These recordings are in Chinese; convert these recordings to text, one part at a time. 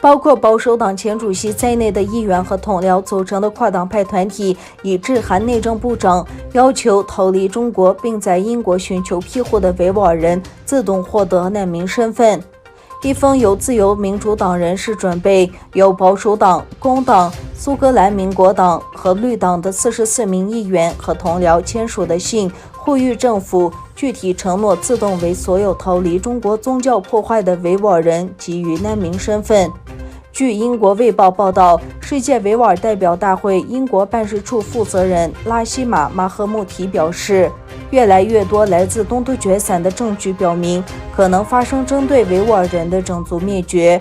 包括保守党前主席在内的议员和同僚组成的跨党派团体已致函内政部长，要求逃离中国并在英国寻求庇护的维吾尔人自动获得难民身份。一封由自由民主党人士准备，由保守党、工党、苏格兰民国党和绿党的44名议员和同僚签署的信，呼吁政府具体承诺自动为所有逃离中国宗教破坏的维吾尔人给予难民身份。据英国卫报报道，世界维吾尔代表大会英国办事处负责人拉希马·马赫穆提表示，越来越多来自东突厥散的证据表明，可能发生针对维吾尔人的种族灭绝。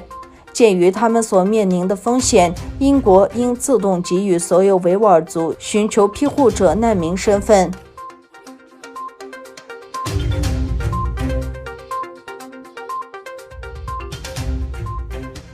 鉴于他们所面临的风险，英国应自动给予所有维吾尔族寻求庇护者难民身份。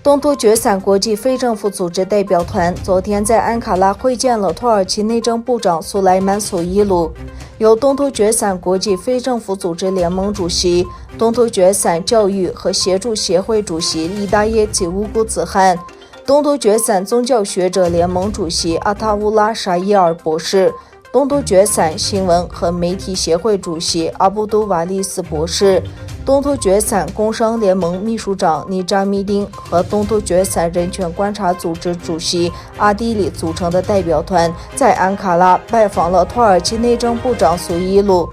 东突厥散国际非政府组织代表团昨天在安卡拉会见了土耳其内政部长苏莱曼·索伊鲁。由东突厥散国际非政府组织联盟主席、东突厥散教育和协助协会主席利达耶吉乌古子汗、东突厥散宗教学者联盟主席阿塔乌拉沙伊尔博士、东突厥散新闻和媒体协会主席阿布都瓦利斯博士、东突厥散工商联盟秘书长尼扎米丁和东突厥散人权观察组织主席阿迪里组成的代表团在安卡拉拜访了土耳其内政部长苏伊鲁。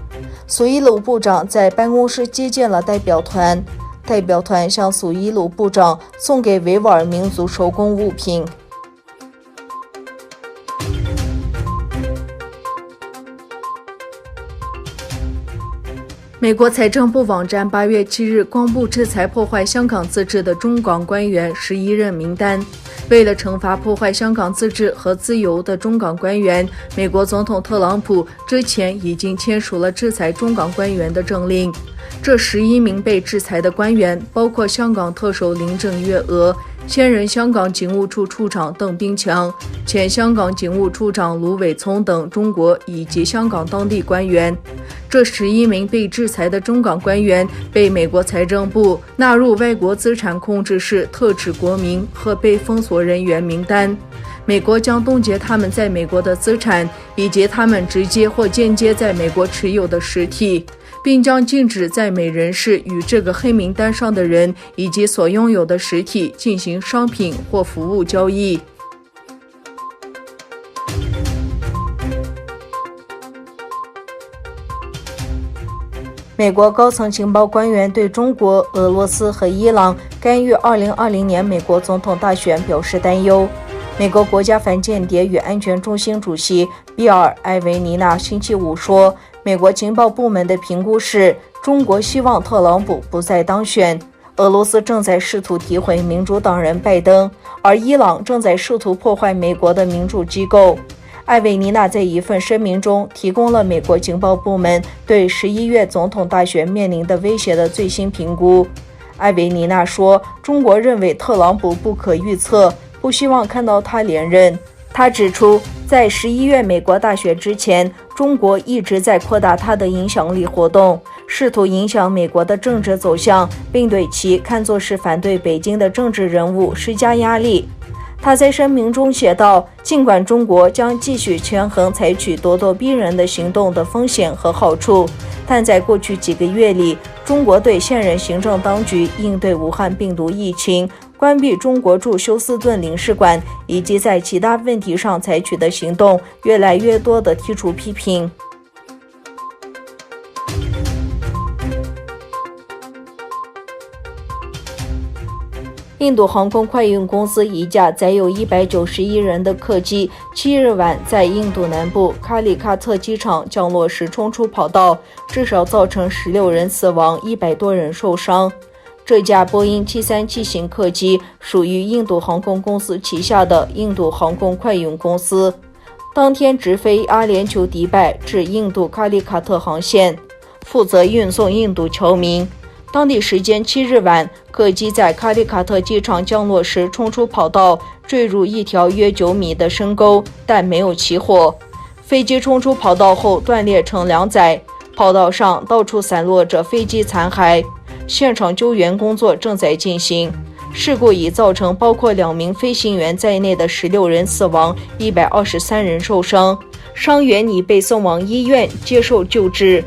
苏伊鲁部长在办公室接见了代表团，代表团向苏伊鲁部长送给维吾尔民族手工物品。美国财政部网站8月7日公布制裁破坏香港自治的中港官员11人名单。为了惩罚破坏香港自治和自由的中港官员，美国总统特朗普之前已经签署了制裁中港官员的政令。这11名被制裁的官员包括香港特首林郑月娥、现任香港警务处处长邓炳强、前香港警务处长卢伟聪等中国以及香港当地官员。这11名被制裁的中港官员被美国财政部纳入外国资产控制室特指国民和被封锁人员名单。美国将冻结他们在美国的资产，以及他们直接或间接在美国持有的实体，并将禁止在美人士与这个黑名单上的人以及所拥有的实体进行商品或服务交易。美国高层情报官员对中国、俄罗斯和伊朗干预2020年美国总统大选表示担忧。美国国家反间谍与安全中心主席比尔·艾维尼纳星期五说，美国情报部门的评估是，中国希望特朗普不再当选，俄罗斯正在试图诋毁民主党人拜登，而伊朗正在试图破坏美国的民主机构。艾维尼纳在一份声明中提供了美国情报部门对11月总统大选面临的威胁的最新评估。艾维尼纳说，中国认为特朗普不可预测，不希望看到他连任。他指出，在11月美国大选之前，中国一直在扩大他的影响力活动，试图影响美国的政治走向，并对其看作是反对北京的政治人物施加压力。他在声明中写道，尽管中国将继续权衡采取咄咄逼人的行动的风险和好处，但在过去几个月里，中国对现任行政当局应对武汉病毒疫情、关闭中国驻休斯顿领事馆以及在其他问题上采取的行动越来越多地提出批评。印度航空快运公司一架载有191人的客机7日晚在印度南部卡里卡特机场降落时冲出跑道，至少造成16人死亡，100多人受伤。这架波音737型客机属于印度航空公司旗下的印度航空快运公司，当天直飞阿联酋迪拜至印度卡里卡特航线，负责运送印度侨民。当地时间7日晚，客机在卡里卡特机场降落时冲出跑道，坠入一条约9米的深沟，但没有起火。飞机冲出跑道后断裂成2载，跑道上到处散落着飞机残骸。现场救援工作正在进行。事故已造成包括2名飞行员在内的16人死亡，123人受伤，伤员已被送往医院接受救治。